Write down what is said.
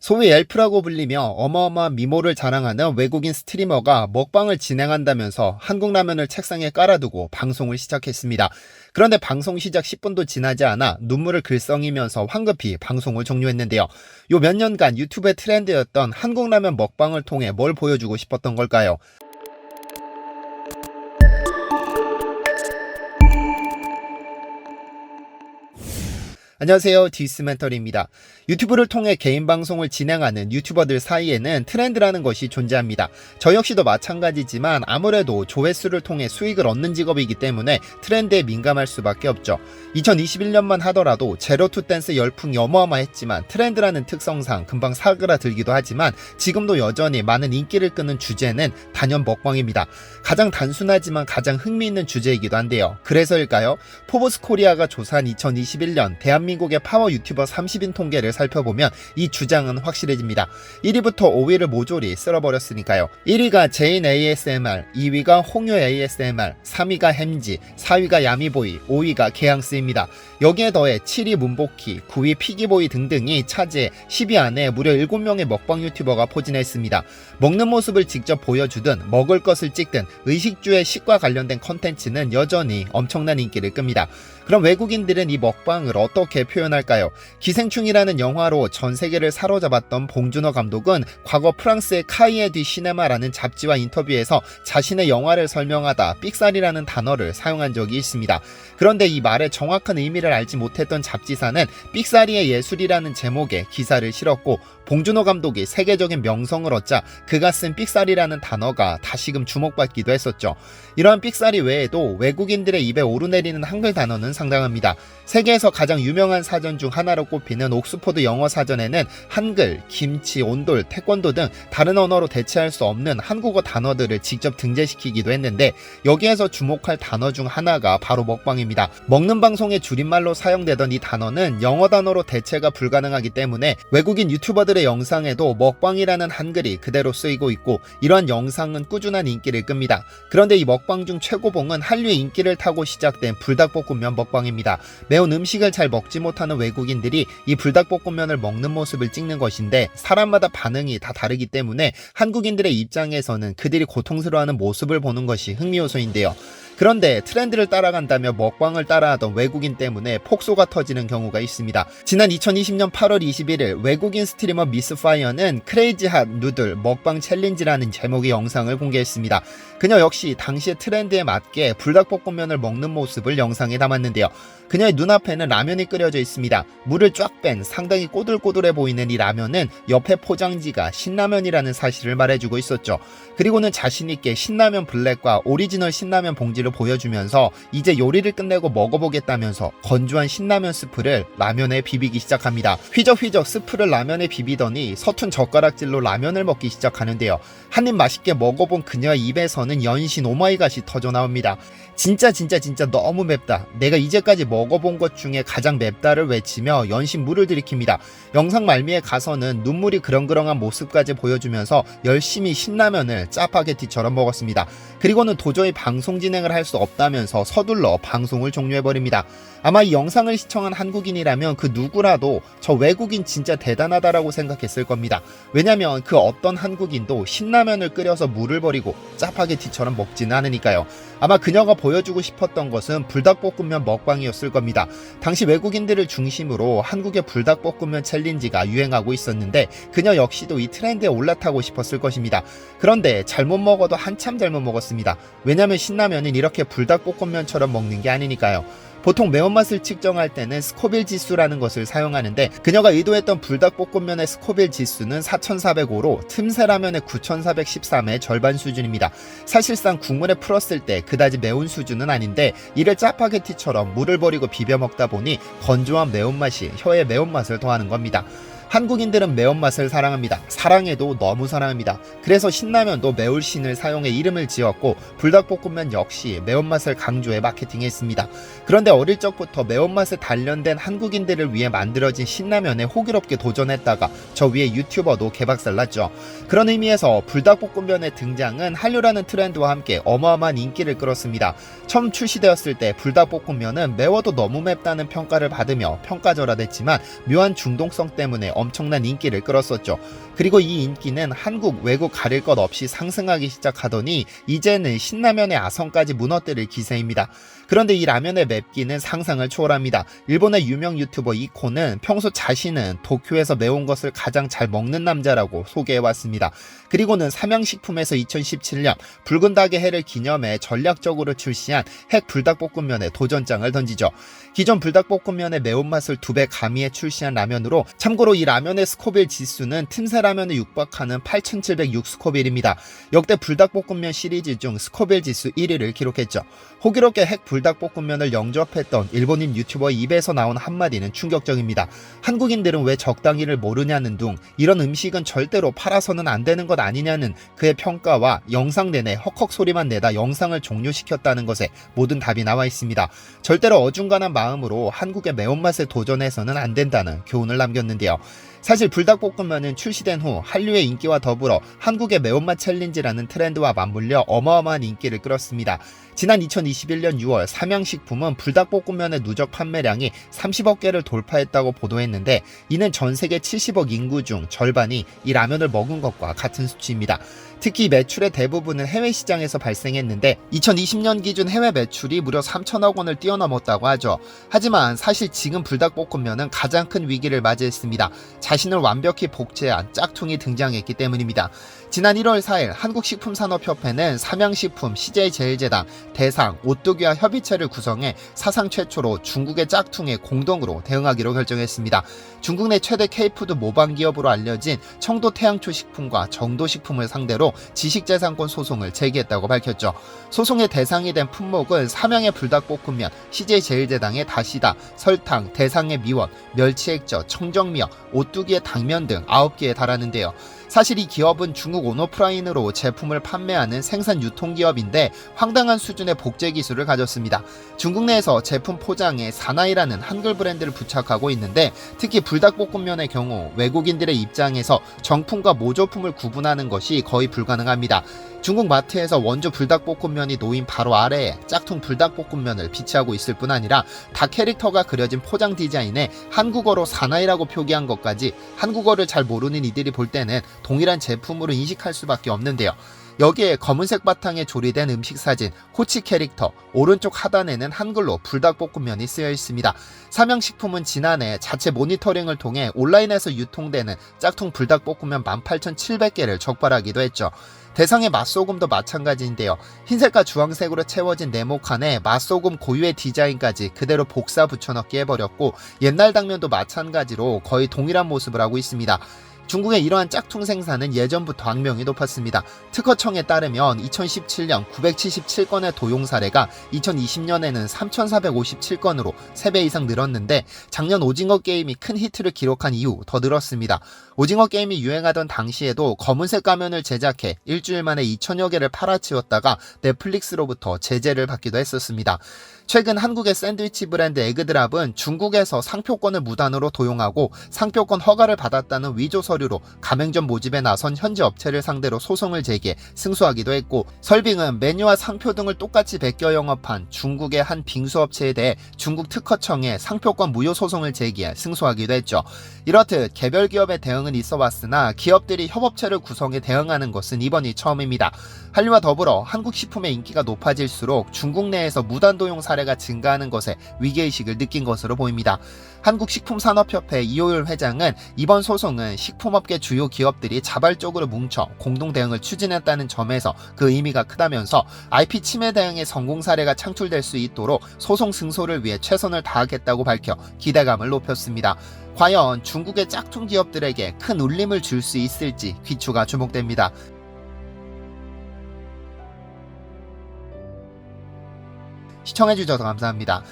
소위 엘프라고 불리며 어마어마한 미모를 자랑하는 외국인 스트리머가 먹방을 진행한다면서 한국 라면을 책상에 깔아두고 방송을 시작했습니다. 그런데 방송 시작 10분도 지나지 않아 눈물을 글썽이면서 황급히 방송을 종료했는데요. 요 몇 년간 유튜브의 트렌드였던 한국 라면 먹방을 통해 뭘 보여주고 싶었던 걸까요? 안녕하세요, 디스멘터리입니다. 유튜브를 통해 개인 방송을 진행하는 유튜버들 사이에는 트렌드라는 것이 존재합니다. 저 역시도 마찬가지지만 아무래도 조회수를 통해 수익을 얻는 직업이기 때문에 트렌드에 민감할 수밖에 없죠. 2021년만 하더라도 제로투 댄스 열풍이 어마어마했지만 트렌드라는 특성상 금방 사그라들기도 하지만 지금도 여전히 많은 인기를 끄는 주제는 단연 먹방입니다. 가장 단순하지만 가장 흥미있는 주제이기도 한데요. 그래서일까요? 포브스 코리아가 조사한 2021년 대한민국의 파워 유튜버 30인 통계를 살펴보면 이 주장은 확실해집니다. 1위부터 5위를 모조리 쓸어버렸으니까요. 1위가 제인 ASMR, 2위가 홍유 ASMR, 3위가 햄지, 4위가 야미보이, 5위가 개양스입니다. 여기에 더해 7위 문복희, 9위 피기보이 등등이 차지해 10위 안에 무려 7명의 먹방 유튜버가 포진했습니다. 먹는 모습을 직접 보여주든 먹을 것을 찍든 의식주의 식과 관련된 컨텐츠는 여전히 엄청난 인기를 끕니다. 그럼 외국인들은 이 먹방을 어떻게 표현할까요? 기생충이라는 영화로 전 세계를 사로잡았던 봉준호 감독은 과거 프랑스의 카이에 디 시네마라는 잡지와 인터뷰에서 자신의 영화를 설명하다 삑살이라는 단어를 사용한 적이 있습니다. 그런데 이 말의 정확한 의미를 알지 못했던 잡지사는 삑사리의 예술이라는 제목의 기사를 실었고 봉준호 감독이 세계적인 명성을 얻자 그가 쓴 삑사리라는 단어가 다시금 주목받기도 했었죠. 이러한 삑사리 외에도 외국인들의 입에 오르내리는 한글 단어는 상당합니다. 세계에서 가장 유명한 사전 중 하나로 꼽히는 옥스포드 영어 사전에는 한글, 김치, 온돌, 태권도 등 다른 언어로 대체할 수 없는 한국어 단어들을 직접 등재시키기도 했는데 여기에서 주목할 단어 중 하나가 바로 먹방입니다. 먹는 방송의 줄임말로 사용되던 이 단어는 영어 단어로 대체가 불가능하기 때문에 외국인 유튜버들의 영상에도 먹방이라는 한글이 그대로 쓰이고 있고 이러한 영상은 꾸준한 인기를 끕니다. 그런데 이 먹방 중 최고봉은 한류의 인기를 타고 시작된 불닭볶음면 먹방입니다. 매운 음식을 잘 먹지 못하는 외국인들이 이 불닭볶음면을 먹는 모습을 찍는 것인데 사람마다 반응이 다 다르기 때문에 한국인들의 입장에서는 그들이 고통스러워하는 모습을 보는 것이 흥미요소인데요. 그런데 트렌드를 따라간다며 먹방을 따라하던 외국인 때문에 폭소가 터지는 경우가 있습니다. 지난 2020년 8월 21일 외국인 스트리머 미스파이어는 크레이지 핫 누들 먹방 챌린지라는 제목의 영상을 공개했습니다. 그녀 역시 당시의 트렌드에 맞게 불닭볶음면을 먹는 모습을 영상에 담았는데요. 그녀의 눈앞에는 라면이 끓여져 있습니다. 물을 쫙 뺀 상당히 꼬들꼬들해 보이는 이 라면은 옆에 포장지가 신라면이라는 사실을 말해주고 있었죠. 그리고는 자신있게 신라면 블랙과 오리지널 신라면 봉지를 보여주면서 이제 요리를 끝내고 먹어보겠다면서 건조한 신라면 스프를 라면에 비비기 시작합니다. 휘적휘적 스프를 라면에 비비더니 서툰 젓가락질로 라면을 먹기 시작하는데요. 한입 맛있게 먹어본 그녀의 입에서는 연신 오마이갓이 터져나옵니다. 진짜 너무 맵다. 내가 이제까지 먹어본 것 중에 가장 맵다를 외치며 연신 물을 들이킵니다. 영상 말미에 가서는 눈물이 그렁그렁한 모습까지 보여주면서 열심히 신라면을 짜파게티처럼 먹었습니다. 그리고는 도저히 방송 진행을 할 수 없다면서 서둘러 방송을 종료해버립니다. 아마 이 영상을 시청한 한국인이라면 그 누구라도 저 외국인 진짜 대단하다라고 생각했을 겁니다. 왜냐면 그 어떤 한국인도 신라면을 끓여서 물을 버리고 짜파게티처럼 먹지는 않으니까요. 아마 그녀가 보여주고 싶었던 것은 불닭볶음면 먹방이었을 겁니다. 당시 외국인들을 중심으로 한국의 불닭볶음면 챌린지가 유행하고 있었는데 그녀 역시도 이 트렌드에 올라타고 싶었을 것입니다. 그런데 잘못 먹어도 한참 잘못 먹었습니다. 왜냐면 신라면은 이렇게 불닭볶음면처럼 먹는 게 아니니까요. 보통 매운맛을 측정할 때는 스코빌 지수라는 것을 사용하는데 그녀가 의도했던 불닭볶음면의 스코빌 지수는 4405로 틈새 라면의 9413의 절반 수준입니다. 사실상 국물에 풀었을 때 그다지 매운 수준은 아닌데 이를 짜파게티처럼 물을 버리고 비벼 먹다 보니 건조한 매운맛이 혀에 매운맛을 더하는 겁니다. 한국인들은 매운맛을 사랑합니다. 사랑해도 너무 사랑합니다. 그래서 신라면도 매울신을 사용해 이름을 지었고 불닭볶음면 역시 매운맛을 강조해 마케팅했습니다. 그런데 어릴 적부터 매운맛에 단련된 한국인들을 위해 만들어진 신라면에 호기롭게 도전했다가 저 위에 유튜버도 개박살났죠. 그런 의미에서 불닭볶음면의 등장은 한류라는 트렌드와 함께 어마어마한 인기를 끌었습니다. 처음 출시되었을 때 불닭볶음면은 매워도 너무 맵다는 평가를 받으며 평가절하됐지만 묘한 중독성 때문에 엄청난 인기를 끌었었죠. 그리고 이 인기는 한국, 외국 가릴 것 없이 상승하기 시작하더니 이제는 신라면의 아성까지 무너뜨릴 기세입니다. 그런데 이 라면의 맵기는 상상을 초월합니다. 일본의 유명 유튜버 이코는 평소 자신은 도쿄에서 매운 것을 가장 잘 먹는 남자라고 소개해왔습니다. 그리고는 삼양식품에서 2017년 붉은 닭의 해를 기념해 전략적으로 출시한 핵 불닭볶음면에 도전장을 던지죠. 기존 불닭볶음면의 매운맛을 2배 가미해 출시한 라면으로, 참고로 이 라면의 스코빌 지수는 틈새 라면에 육박하는 8706 스코빌입니다. 역대 불닭볶음면 시리즈 중 스코빌 지수 1위를 기록했죠. 호기롭게 핵 불닭볶음면을 영접했던 일본인 유튜버 입에서 나온 한마디는 충격적입니다. 한국인들은 왜 적당히를 모르냐는 둥, 이런 음식은 절대로 팔아서는 안 되는 것 아니냐는 그의 평가와 영상 내내 헉헉 소리만 내다 영상을 종료시켰다는 것에 모든 답이 나와 있습니다. 절대로 어중간한 마음으로 한국의 매운맛에 도전해서는 안 된다는 교훈을 남겼는데요. 사실 불닭볶음면은 출시된 후 한류의 인기와 더불어 한국의 매운맛 챌린지라는 트렌드와 맞물려 어마어마한 인기를 끌었습니다. 지난 2021년 6월 삼양식품은 불닭볶음면의 누적 판매량이 30억 개를 돌파했다고 보도했는데, 이는 전 세계 70억 인구 중 절반이 이 라면을 먹은 것과 같은 수치입니다. 특히 매출의 대부분은 해외 시장에서 발생했는데 2020년 기준 해외 매출이 무려 3천억 원을 뛰어넘었다고 하죠. 하지만 사실 지금 불닭볶음면은 가장 큰 위기를 맞이했습니다. 자신을 완벽히 복제한 짝퉁이 등장했기 때문입니다. 지난 1월 4일 한국식품산업협회는 삼양식품, CJ제일제당, 대상, 오뚜기와 협의체를 구성해 사상 최초로 중국의 짝퉁에 공동으로 대응하기로 결정했습니다. 중국 내 최대 K푸드 모방 기업으로 알려진 청도태양초식품과 정도식품을 상대로 지식재산권 소송을 제기했다고 밝혔죠. 소송의 대상이 된 품목은 삼양의 불닭볶음면, CJ제일제당의 다시다, 설탕, 대상의 미원, 멸치액젓, 청정미역, 오뚜기의 당면 등 9개에 달하는데요. 사실 이 기업은 중국 온오프라인으로 제품을 판매하는 생산 유통기업인데 황당한 수준의 복제 기술을 가졌습니다. 중국 내에서 제품 포장에 사나이라는 한글 브랜드를 부착하고 있는데, 특히 불닭볶음면의 경우 외국인들의 입장에서 정품과 모조품을 구분하는 것이 거의 불가능합니다. 중국 마트에서 원조 불닭볶음면이 놓인 바로 아래에 짝퉁 불닭볶음면을 비치하고 있을 뿐 아니라 닭 캐릭터가 그려진 포장 디자인에 한국어로 사나이라고 표기한 것까지 한국어를 잘 모르는 이들이 볼 때는 동일한 제품으로 인식할 수밖에 없는데요. 여기에 검은색 바탕에 조리된 음식 사진, 호치 캐릭터, 오른쪽 하단에는 한글로 불닭볶음면이 쓰여 있습니다. 삼양식품은 지난해 자체 모니터링을 통해 온라인에서 유통되는 짝퉁 불닭볶음면 18,700개를 적발하기도 했죠. 대상의 맛소금도 마찬가지인데요. 흰색과 주황색으로 채워진 네모칸에 맛소금 고유의 디자인까지 그대로 복사 붙여넣기 해버렸고, 옛날 당면도 마찬가지로 거의 동일한 모습을 하고 있습니다. 중국의 이러한 짝퉁 생산은 예전부터 악명이 높았습니다. 특허청에 따르면 2017년 977건의 도용 사례가 2020년에는 3,457건으로 3배 이상 늘었는데, 작년 오징어 게임이 큰 히트를 기록한 이후 더 늘었습니다. 오징어 게임이 유행하던 당시에도 검은색 가면을 제작해 일주일 만에 2천여 개를 팔아치웠다가 넷플릭스로부터 제재를 받기도 했었습니다. 최근 한국의 샌드위치 브랜드 에그드랍은 중국에서 상표권을 무단으로 도용하고 상표권 허가를 받았다는 위조 서류로 가맹점 모집에 나선 현지 업체를 상대로 소송을 제기해 승소하기도 했고, 설빙은 메뉴와 상표 등을 똑같이 베껴 영업한 중국의 한 빙수업체에 대해 중국 특허청에 상표권 무효 소송을 제기해 승소하기도 했죠. 이렇듯 개별 기업의 대응은 있어 왔으나 기업들이 협업체를 구성해 대응하는 것은 이번이 처음입니다. 한류와 더불어 한국 식품의 인기가 높아질수록 중국 내에서 무단 도용 사례가 증가하는 것에 위기의식을 느낀 것으로 보입니다. 한국식품산업협회 이호율 회장은 이번 소송은 식품업계 주요 기업들이 자발적으로 뭉쳐 공동 대응을 추진했다는 점에서 그 의미가 크다면서 IP 침해 대응의 성공 사례가 창출될 수 있도록 소송 승소를 위해 최선을 다하겠다고 밝혀 기대감을 높였습니다. 과연 중국의 짝퉁 기업들에게 큰 울림을 줄 수 있을지 귀추가 주목됩니다. 시청해주셔서 감사합니다.